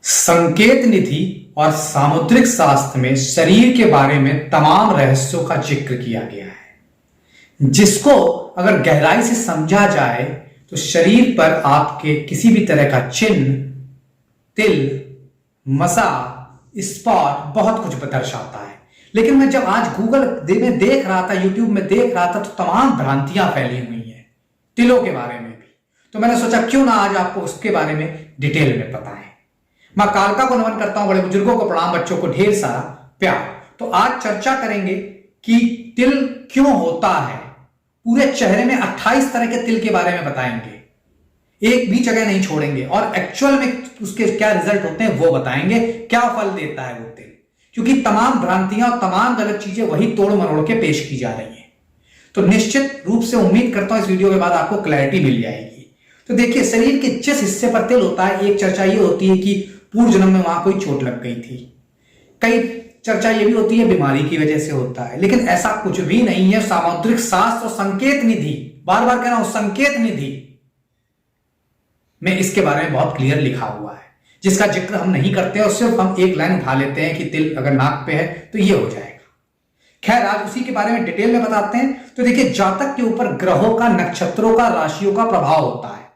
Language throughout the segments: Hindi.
संकेत निधि और सामुद्रिक शास्त्र में शरीर के बारे में तमाम रहस्यों का जिक्र किया गया है, जिसको अगर गहराई से समझा जाए तो शरीर पर आपके किसी भी तरह का चिन्ह, तिल, मसा, स्पॉट बहुत कुछ दर्शाता है। लेकिन मैं जब आज गूगल में देख रहा था, यूट्यूब में देख रहा था, तो तमाम भ्रांतियां फैली हुई हैं तिलों के बारे में भी। तो मैंने सोचा क्यों ना आज आपको उसके बारे में डिटेल में पता है। मां कालका को नमन करता हूं, बड़े बुजुर्गों को प्रणाम, बच्चों को ढेर सारा प्यार। तो आज चर्चा करेंगे कि तिल क्यों होता है। पूरे चेहरे में 28 तरह के तिल के बारे में बताएंगे, एक भी जगह नहीं छोड़ेंगे, और एक्चुअल में उसके क्या रिजल्ट होते हैं वो बताएंगे, क्या फल देता है वो तिल। क्योंकि तमाम भ्रांतियां और तमाम गलत चीजें वही तोड़ मरोड़ के पेश की जा रही हैं। तो निश्चित रूप से उम्मीद करता हूं इस वीडियो के बाद आपको क्लैरिटी मिल जाएगी। तो देखिए, शरीर के जिस हिस्से पर तिल होता है, एक चर्चा ये होती है कि पूर्व जन्म में वहां कोई चोट लग गई थी, कई चर्चा ये भी होती है बीमारी की वजह से होता है, लेकिन ऐसा कुछ भी नहीं है। सामुद्रिक शास्त्र और संकेत निधि, बार बार कह रहा हूं, संकेत निधि में इसके बारे में बहुत क्लियर लिखा हुआ है, जिसका जिक्र हम नहीं करते और सिर्फ हम एक लाइन उठा लेते हैं कि तिल अगर नाक पे है तो ये हो जाएगा। खैर, आज उसी के बारे में डिटेल में बताते हैं। तो देखिए, जातक के ऊपर ग्रहों का, नक्षत्रों का, राशियों का प्रभाव होता है,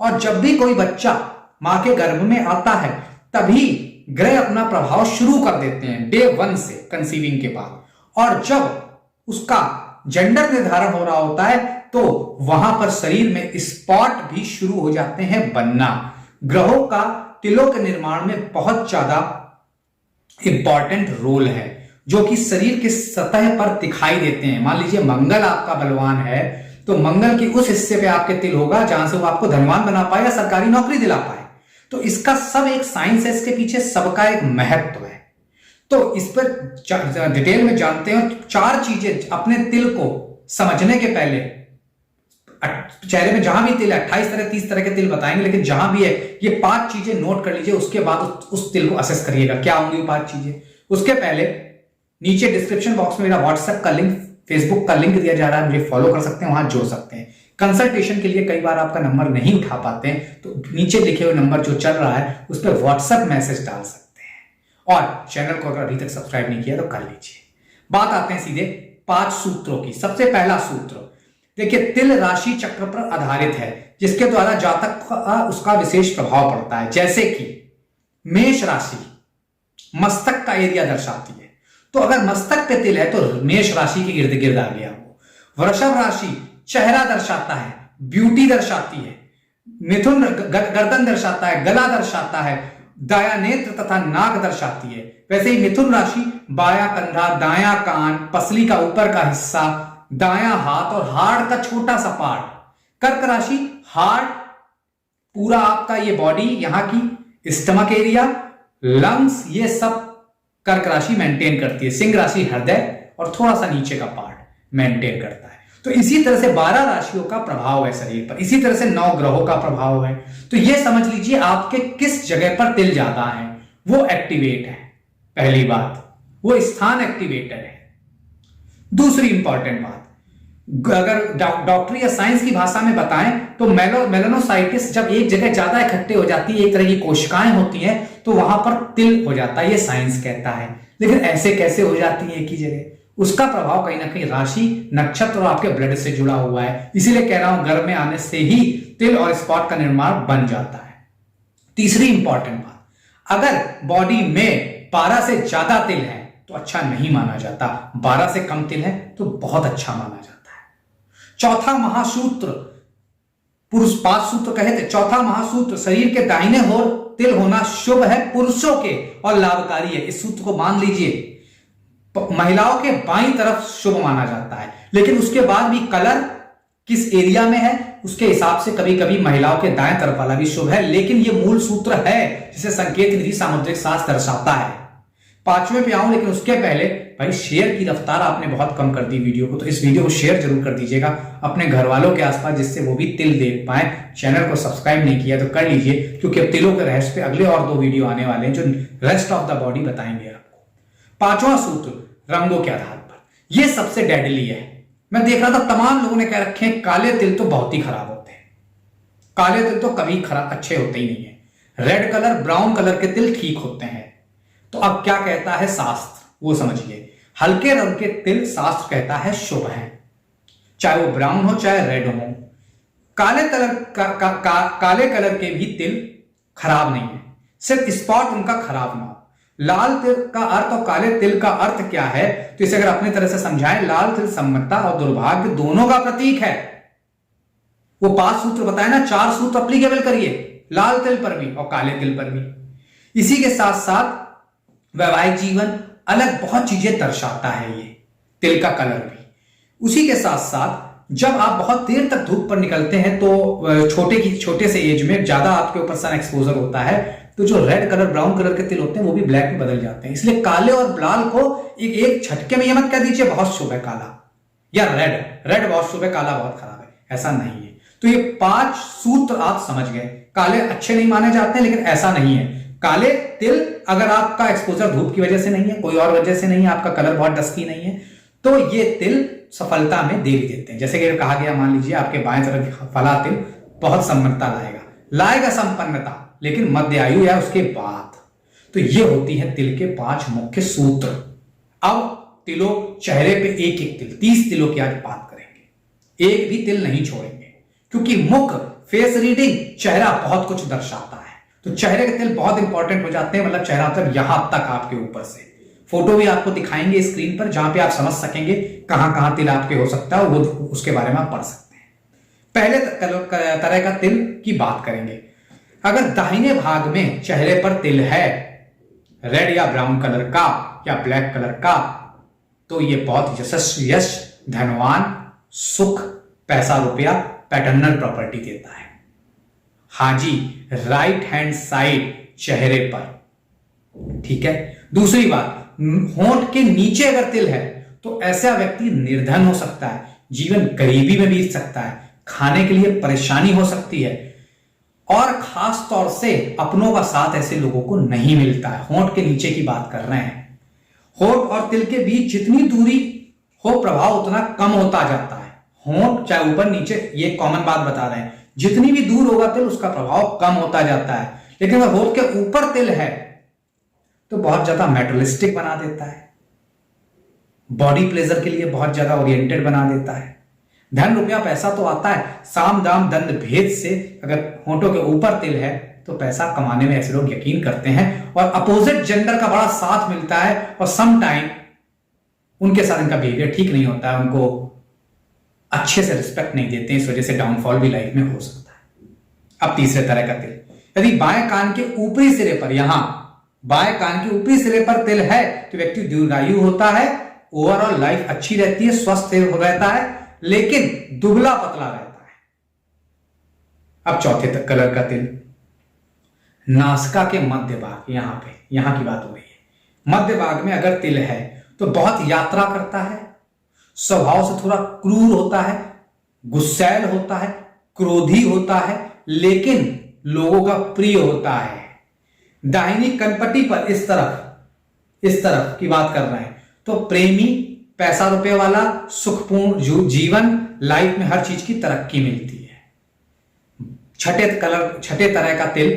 और जब भी कोई बच्चा मां के गर्भ में आता है तभी ग्रह अपना प्रभाव शुरू कर देते हैं डे 1 से, कंसीविंग के बाद। और जब उसका जेंडर निर्धारण हो रहा होता है तो वहां पर शरीर में स्पॉट भी शुरू हो जाते हैं बनना। ग्रहों का तिलों के निर्माण में बहुत ज्यादा इंपॉर्टेंट रोल है, जो कि शरीर के सतह पर दिखाई देते हैं। मान लीजिए मंगल आपका बलवान है तो मंगल के उस हिस्से पे आपके तिल होगा जहां से वो आपको धनवान बना पाए या सरकारी नौकरी दिला पाए। तो इसका सब एक साइंस है, इसके पीछे सबका एक महत्व है। तो इस पर डिटेल में जानते हैं। 4 चीजें अपने तिल को समझने के पहले, चेहरे में जहां भी तिल है, 28 तरह 30 तरह के तिल बताएंगे, लेकिन जहां भी है ये 5 चीजें नोट कर लीजिए, उसके बाद उस तिल को असेस करिएगा क्या होंगी 5 चीजें। उसके पहले नीचे डिस्क्रिप्शन बॉक्स में मेरा व्हाट्सएप का लिंक, फेसबुक का लिंक दिया जा रहा है, मुझे फॉलो कर सकते हैं, वहां जुड़ सकते हैं। कंसल्टेशन के लिए कई बार आपका नंबर नहीं उठा पाते हैं तो नीचे लिखे हुए नंबर जो चल रहा है उस पर व्हाट्सएप मैसेज डाल सकते हैं। और चैनल को अगर अभी तक सब्सक्राइब नहीं किया तो कर लीजिए। बात आते हैं सीधे 5 सूत्रों की। सबसे पहला सूत्र देखिए, तिल राशि चक्र पर आधारित है, जिसके द्वारा जातक का उसका विशेष प्रभाव पड़ता है। जैसे कि मेष राशि मस्तक का एरिया दर्शाती है, तो अगर मस्तक पे तिल है तो मेष राशि के इर्द गिर्द आ गया वो। वृषभ राशि चेहरा दर्शाता है, ब्यूटी दर्शाती है। मिथुन गर्दन दर्शाता है, गला दर्शाता है, दाया नेत्र तथा नाक दर्शाती है। वैसे ही मिथुन राशि बाया कंधा, दाया कान, पसली का ऊपर का हिस्सा, दाया हाथ और हार्ट का छोटा सा पार्ट। कर्क राशि हार्ट, पूरा आपका ये बॉडी, यहां की स्टमक एरिया, लंग्स, ये सब कर्क राशि मेंटेन करती है। सिंह राशि हृदय और थोड़ा सा नीचे का पार्ट मेंटेन करता है। तो इसी तरह से 12 राशियों का प्रभाव है शरीर पर, इसी तरह से 9 ग्रहों का प्रभाव है। तो यह समझ लीजिए आपके किस जगह पर तिल ज्यादा है वो एक्टिवेट है। पहली बात, वो स्थान एक्टिवेटर है। दूसरी इंपॉर्टेंट बात, अगर डॉक्टर या साइंस की भाषा में बताएं तो मेलानोसाइटिस जब एक जगह ज्यादा इकट्ठे हो जाती है, एक तरह की कोशिकाएं होती हैं, तो वहां पर तिल हो जाता है, ये साइंस कहता है। लेकिन ऐसे कैसे हो जाती है एक ही जगह? उसका प्रभाव कहीं ना कहीं राशि, नक्षत्र और आपके ब्लड से जुड़ा हुआ है। इसीलिए कह रहा हूं गर्भ में आने से ही तिल और स्पॉट का निर्माण बन जाता है। तीसरी इंपॉर्टेंट बात, अगर बॉडी में 12 से ज्यादा तिल है तो अच्छा नहीं माना जाता, 12 से कम तिल है तो बहुत अच्छा माना जाता है। चौथा महासूत्र, पुरुष 5 सूत्र कहे थे, चौथा महासूत्र, शरीर के दाहिने ओर तिल होना शुभ है पुरुषों के और लाभकारी है। इस सूत्र को मान लीजिए। महिलाओं के बाईं तरफ शुभ माना जाता है, लेकिन उसके बाद भी कलर किस एरिया में है उसके हिसाब से कभी कभी महिलाओं के दाएं तरफ वाला भी शुभ है। लेकिन यह मूल सूत्र है जिसे संकेत निधि सामुद्रिक शास्त्र दर्शाता है। 5वें पे आऊं, लेकिन उसके पहले भाई शेयर की रफ्तार आपने बहुत कम कर दी वीडियो को, तो इस वीडियो को शेयर जरूर कर दीजिएगा अपने घर वालों के आसपास, जिससे वो भी तिल देख पाए। चैनल को सब्सक्राइब नहीं किया तो कर लीजिए, क्योंकि अब तिलों के रहस्य पे अगले और 2 वीडियो आने वाले हैं जो रेस्ट ऑफ द बॉडी बताएंगे आपको। 5वां सूत्र, रंगों के आधार पर, यह सबसे डेडली है। मैं देख रहा था तमाम लोगों ने कह रखे हैं काले तिल तो बहुत ही खराब होते हैं, काले तिल तो कभी खराब अच्छे होते ही नहीं है। रेड कलर, ब्राउन कलर के तिल ठीक होते हैं। तो अब क्या कहता है शास्त्र, वो समझिए। हल्के रंग के तिल शास्त्र कहता है शुभ है, चाहे वो ब्राउन हो चाहे रेड हो। काले कलर के भी तिल खराब नहीं है, सिर्फ स्पॉट उनका खराब ना हो। लाल तिल का अर्थ और काले तिल का अर्थ क्या है, तो इसे अगर अपनी तरह से समझाएं, लाल तिल समता और दुर्भाग्य दोनों का प्रतीक है। वो 5 सूत्र बताए ना, 4 सूत्र अप्लीकेबल करिए लाल तिल पर भी और काले तिल पर भी। इसी के साथ साथ वैवाहिक जीवन, अलग बहुत चीजें दर्शाता है ये तिल का कलर भी। उसी के साथ साथ जब आप बहुत देर तक धूप पर निकलते हैं तो छोटे से एज में ज्यादा आपके ऊपर सन एक्सपोजर होता है, तो जो रेड कलर, ब्राउन कलर के तिल होते हैं वो भी ब्लैक में बदल जाते हैं। इसलिए काले और लाल को एक झटके में ये मत कह दीजिए बहुत शुभ है काला, या रेड बहुत शुभ है, काला बहुत खराब है, ऐसा नहीं है। तो ये 5 सूत्र आप समझ गए। काले अच्छे नहीं माने जाते हैं, लेकिन ऐसा नहीं है। काले तिल, अगर आपका एक्सपोजर धूप की वजह से नहीं है, कोई और वजह से नहीं है, आपका कलर बहुत डस्की नहीं है, तो ये तिल सफलता में देरी देते हैं। जैसे कि कहा गया, मान लीजिए आपके बाएं तरफ फला तिल बहुत सम्पन्नता लाएगा संपन्नता, लेकिन मध्य आयु या उसके बाद। तो ये होती है तिल के 5 मुख्य सूत्र। अब तिलों, चेहरे पे एक एक तिल, 30 तिलों की आज बात करेंगे। एक भी तिल नहीं छोड़ेंगे, क्योंकि मुख, फेस रीडिंग, चेहरा बहुत कुछ दर्शाता है। तो चेहरे के तिल बहुत इंपॉर्टेंट हो जाते हैं, मतलब चेहरा मतलब यहां तक आपके ऊपर से। फोटो भी आपको दिखाएंगे स्क्रीन पर, जहां पे आप समझ सकेंगे कहां कहां तिल आपके हो सकता है, और वो उसके बारे में आप पढ़ सकते हैं। पहले तरह का तिल की बात करेंगे। अगर दाहिने भाग में चेहरे पर तिल है, रेड या ब्राउन कलर का या ब्लैक कलर का, तो ये बहुत यश, धनवान, सुख, पैसा रुपया, पैटर्नल प्रॉपर्टी देता है। हाँ जी, राइट हैंड साइड चेहरे पर, ठीक है। दूसरी बात, होंठ के नीचे अगर तिल है तो ऐसा व्यक्ति निर्धन हो सकता है, जीवन गरीबी में बीत सकता है, खाने के लिए परेशानी हो सकती है, और खास तौर से अपनों का साथ ऐसे लोगों को नहीं मिलता है। होंठ के नीचे की बात कर रहे हैं। होंठ और तिल के बीच जितनी दूरी हो, प्रभाव उतना कम होता जाता है। होंठ चाहे ऊपर नीचे, ये कॉमन बात बता रहे हैं, जितनी भी दूर होगा तिल उसका प्रभाव कम होता जाता है। लेकिन अगर होंठ के ऊपर तिल है तो बहुत ज्यादा मेटलिस्टिक बना देता है, बॉडी प्लेजर के लिए बहुत ज्यादा ओरिएंटेड बना देता है। धन रुपया पैसा तो आता है, साम दाम दंड भेद से अगर होंठों के ऊपर तिल है तो पैसा कमाने में ऐसे लोग यकीन करते हैं, और अपोजिट जेंडर का बड़ा साथ मिलता है, और सम टाइम उनके साथ इनका बिहेवियर ठीक नहीं होता है, उनको अच्छे से रिस्पेक्ट नहीं देते हैं, इस वजह से डाउनफॉल भी लाइफ में हो सकता है। अब तीसरे तरह का तिल, यदि बाएं कान के ऊपरी सिरे पर, यहां बाएं कान के ऊपरी सिरे पर तिल है तो व्यक्ति दीर्घायु होता है, ओवरऑल लाइफ अच्छी रहती है, स्वस्थ रहता है, लेकिन दुबला पतला रहता है। अब चौथे कलर का तिल, नासिका के मध्य भाग, यहां की बात हो रही है। मध्य भाग में अगर तिल है तो बहुत यात्रा करता है, स्वभाव से थोड़ा क्रूर होता है, गुस्सैल होता है, क्रोधी होता है, लेकिन लोगों का प्रिय होता है। दाहिनी कनपट्टी पर इस तरफ की बात कर रहे हैं तो प्रेमी, पैसा रुपए वाला, सुखपूर्ण जीवन, लाइफ में हर चीज की तरक्की मिलती है। छठे तरह का तिल,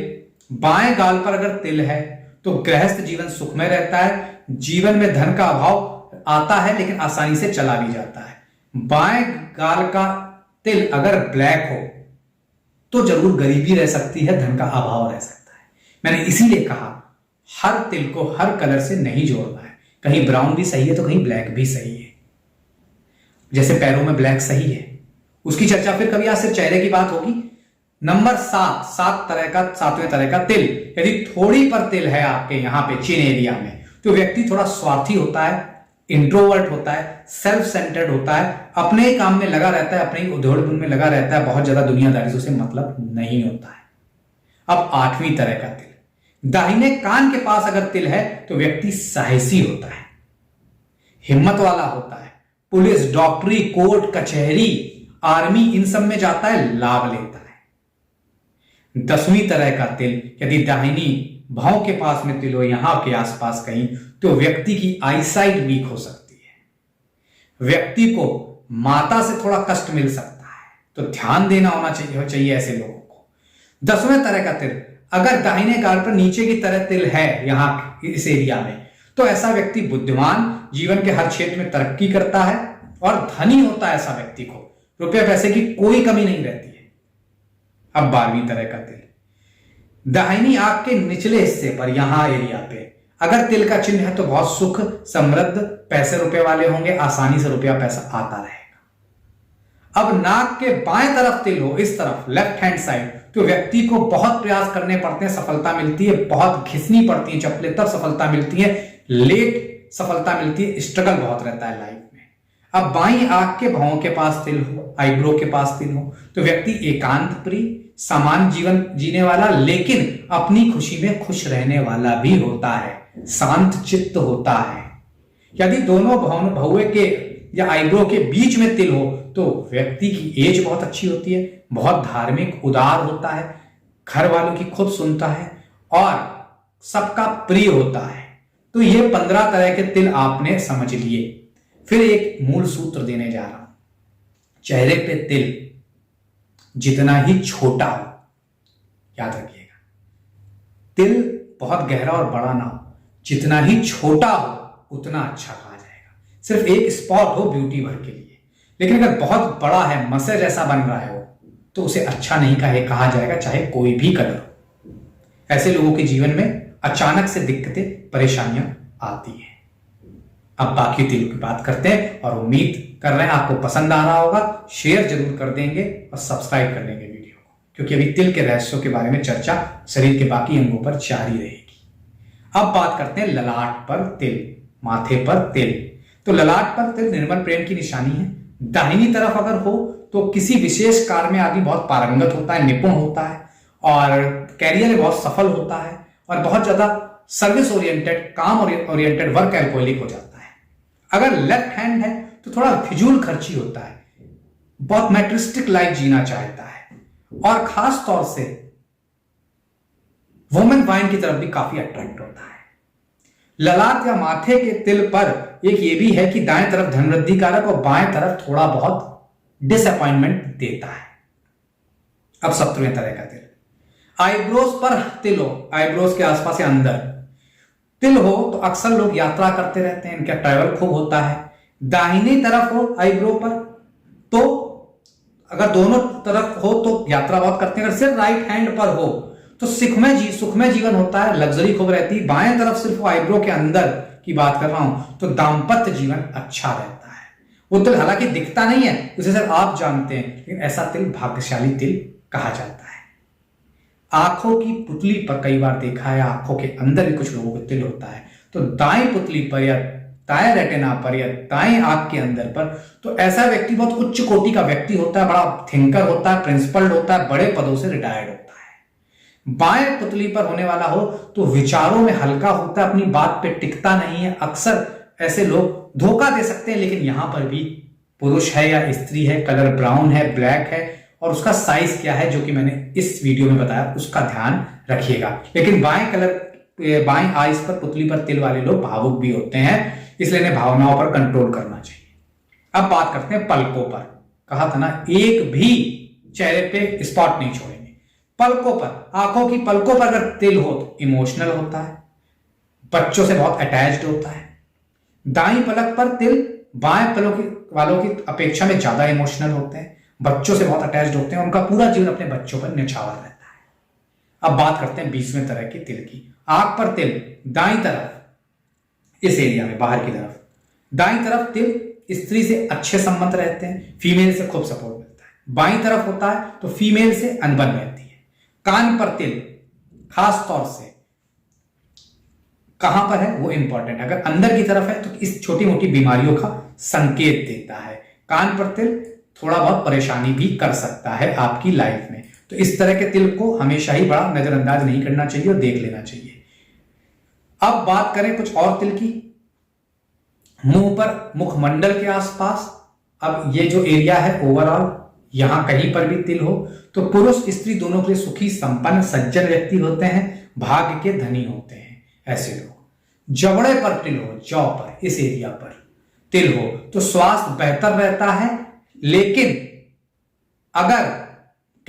बाएं गाल पर अगर तिल है तो गृहस्थ जीवन सुखमय रहता है, जीवन में धन का अभाव आता है लेकिन आसानी से चला भी जाता है। बाएं गाल का तिल अगर ब्लैक हो तो जरूर गरीबी रह सकती है, धन का अभाव रह सकता है। मैंने इसीलिए कहा हर तिल को हर कलर से नहीं जोड़ना है, कहीं ब्राउन भी सही है तो कहीं ब्लैक भी सही है। जैसे पैरों में ब्लैक सही है, उसकी चर्चा फिर कभी, आज सिर्फ चेहरे की बात होगी। नंबर 7वें तरह का तिल, यदि थोड़ी पर तिल है आपके यहां पे चिन एरिया में, तो व्यक्ति थोड़ा स्वार्थी होता है, इंट्रोवर्ट होता है, सेल्फ सेंटर्ड होता है, अपने ही काम में लगा रहता है, अपने ही उधेड़-बुन में लगा रहता है, बहुत ज्यादा दुनियादारी से उसे मतलब नहीं होता है। अब 8वीं तरह का तिल, दाहिने कान के पास अगर तिल है तो व्यक्ति साहसी होता है, हिम्मत वाला होता है, पुलिस, डॉक्टरी, कोर्ट कचहरी, आर्मी, इन सब में जाता है, लाभ लेता है। 10वीं तरह का तिल, यदि दाहिनी भाव के पास में तिल हो, यहां के आसपास कहीं, तो व्यक्ति की आईसाइट वीक हो सकती है, व्यक्ति को माता से थोड़ा कष्ट मिल सकता है, तो ध्यान देना होना चाहिए ऐसे लोगों को। 10वें तरह का तिल, अगर दाहिने गाल पर नीचे की तरह तिल है यहां इस एरिया में, तो ऐसा व्यक्ति बुद्धिमान, जीवन के हर क्षेत्र में तरक्की करता है और धनी होता है। ऐसा व्यक्ति को रुपये पैसे की कोई कमी नहीं रहती है। अब 12वीं तरह का तिल, दाहिनी आंख के निचले हिस्से पर यहां एरिया पे अगर तिल का चिन्ह है तो बहुत सुख, समृद्ध, पैसे रुपए वाले होंगे, आसानी से रुपया पैसा आता रहेगा। अब नाक के बाएं तरफ तिल हो, इस तरफ लेफ्ट हैंड साइड, तो व्यक्ति को बहुत प्रयास करने पड़ते हैं, सफलता मिलती है, बहुत घिसनी पड़ती है चप्पलें तब सफलता मिलती है, लेट सफलता मिलती है, स्ट्रगल बहुत रहता है लाइफ में। अब बाईं आंख के भौं के पास तिल हो, आईब्रो के पास तिल हो, तो व्यक्ति एकांत प्रिय, सामान्य जीवन जीने वाला, लेकिन अपनी खुशी में खुश रहने वाला भी होता है, शांत चित्त होता है। यदि दोनों भौवे के या आईब्रो के बीच में तिल हो तो व्यक्ति की एज बहुत अच्छी होती है, बहुत धार्मिक, उदार होता है, घर वालों की खुद सुनता है और सबका प्रिय होता है। तो ये 15 तरह के तिल आपने समझ लिए। फिर एक मूल सूत्र देने जा रहा हूं। चेहरे पे तिल जितना ही छोटा हो, याद रखिएगा, तिल बहुत गहरा और बड़ा ना हो, जितना ही छोटा हो उतना अच्छा कहा जाएगा। सिर्फ एक स्पॉट हो ब्यूटी भर के लिए, लेकिन अगर बहुत बड़ा है, मसे जैसा बन रहा है वो, तो उसे अच्छा नहीं कहा जाएगा, चाहे कोई भी कलर हो। ऐसे लोगों के जीवन में अचानक से दिक्कतें, परेशानियां आती हैं। अब बाकी तिल की बात करते हैं और उम्मीद कर रहे हैं आपको पसंद आ रहा होगा। शेयर जरूर कर देंगे और सब्सक्राइब कर लेंगे वीडियो को, क्योंकि अभी तिल के रहस्यों के बारे में चर्चा शरीर के बाकी अंगों पर जारी रहेगी। अब बात करते हैं ललाट पर तिल, माथे पर तिल। तो ललाट पर तिल निर्मल प्रेम की निशानी है। दाहिनी तरफ अगर हो तो किसी विशेष कार्य में आदमी बहुत पारंगत होता है, निपुण होता है और कैरियर में बहुत सफल होता है और बहुत ज्यादा सर्विस ओरिएंटेड, काम ओरिएंटेड, वर्क एल्कोहलिक हो जाता है। अगर लेफ्ट हैंड है तो थोड़ा फिजूल खर्ची होता है, बहुत मैट्रिस्टिक लाइफ जीना चाहता है और खास तौर से वुमेन वाइन की तरफ भी काफी अट्रैक्ट होता है। ललाट या माथे के तिल पर एक ये भी है कि दाएं तरफ धनवृद्धि कारक और बाएं तरफ थोड़ा बहुत डिसअपॉइंटमेंट देता है। अब 17वें तरह का तिल, आईब्रोज पर तिल हो, आईब्रोज के आसपास या अंदर तिल हो तो अक्सर लोग यात्रा करते रहते हैं, इनका ट्रैवल खूब होता है। दाहिनी तरफ हो आईब्रो पर तो अगर दोनों तरफ हो तो यात्रा बहुत करते हैं। अगर सिर्फ राइट हैंड पर हो तो सुखमय जीवन होता है, लग्जरी खूब रहती है। बाएं तरफ सिर्फ आईब्रो के अंदर की बात कर रहा हूं तो दाम्पत्य जीवन अच्छा रहता है। वो तिल हालांकि दिखता नहीं है, उसे सिर्फ आप जानते हैं, लेकिन ऐसा तिल भाग्यशाली तिल कहा जाता है। आंखों की पुतली पर कई बार देखा है, आंखों के अंदर भी कुछ लोगों को तिल होता है, तो दाएं पुतली पर या दाएं रेटिना पर या दाएं आंख के अंदर पर, तो ऐसा व्यक्ति बहुत उच्च कोटि का व्यक्ति होता है, बड़ा थिंकर होता है, प्रिंसिपल होता है, बड़े पदों से रिटायर्ड होता है। बाएं पुतली पर होने वाला हो तो विचारों में हल्का होता है, अपनी बात पे टिकता नहीं है। अक्सर ऐसे लोग धोखा दे सकते हैं, लेकिन यहां पर भी पुरुष है या स्त्री है, कलर ब्राउन है, ब्लैक है और उसका साइज क्या है जो कि मैंने इस वीडियो में बताया, उसका ध्यान रखिएगा। लेकिन बाएं आइस पर, पुतली पर तिल वाले लोग भावुक भी होते हैं, इसलिए इन्हें भावनाओं पर कंट्रोल करना चाहिए। अब बात करते हैं पलकों पर। कहा था ना, एक भी चेहरे पे स्पॉट नहीं छोड़ेंगे। पलकों पर, आंखों की पलकों पर अगर तिल हो तो इमोशनल होता है, बच्चों से बहुत अटैच्ड होता है। दाईं पलक पर तिल बाएं पलक वालों की अपेक्षा में ज्यादा इमोशनल होते हैं, बच्चों से बहुत अटैच्ड होते हैं, उनका पूरा जीवन अपने बच्चों पर न्यौछावर रहता है। अब बात करते हैं 20वें तरह के तिल की। आंख पर तिल दाईं तरफ, इस एरिया में बाहर की तरफ दाईं तरफ तिल स्त्री से अच्छे संबंध रहते हैं, फीमेल से खूब सपोर्ट मिलता है। बाईं तरफ होता है तो फीमेल से अनबन रहती है। कान पर तिल खास तौर से कहां पर है वो इंपॉर्टेंट, अगर अंदर की तरफ है तो इस छोटी मोटी बीमारियों का संकेत देता है। कान पर तिल थोड़ा बहुत परेशानी भी कर सकता है आपकी लाइफ में, तो इस तरह के तिल को हमेशा ही बड़ा नजरअंदाज नहीं करना चाहिए और देख लेना चाहिए। अब बात करें कुछ और तिल की। मुंह पर, मुखमंडल के आसपास, अब ये जो एरिया है ओवरऑल, यहां कहीं पर भी तिल हो तो पुरुष स्त्री दोनों के लिए सुखी, संपन्न, सज्जन व्यक्ति होते हैं, भाग्य के धनी होते हैं ऐसे लोग। जबड़े पर तिल हो, जॉ पर, इस एरिया पर तिल हो तो स्वास्थ्य बेहतर रहता है, लेकिन अगर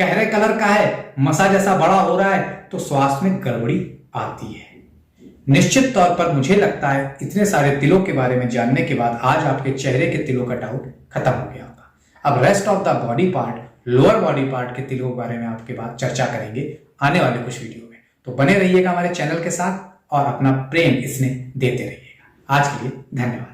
गहरे कलर का है, मसा जैसा बड़ा हो रहा है, तो स्वास्थ्य में गड़बड़ी आती है। निश्चित तौर पर मुझे लगता है इतने सारे तिलों के बारे में जानने के बाद आज आपके चेहरे के तिलों का डाउट खत्म हो गया होगा। अब rest of the body part, lower body part के तिलों के बारे में आपके बाद चर्चा करेंगे आने वाले कुछ वीडियो में। तो बने रहिएगा हमारे चैनल के साथ और अपना प्रेम इसमें देते रहिएगा। आज के लिए धन्यवाद।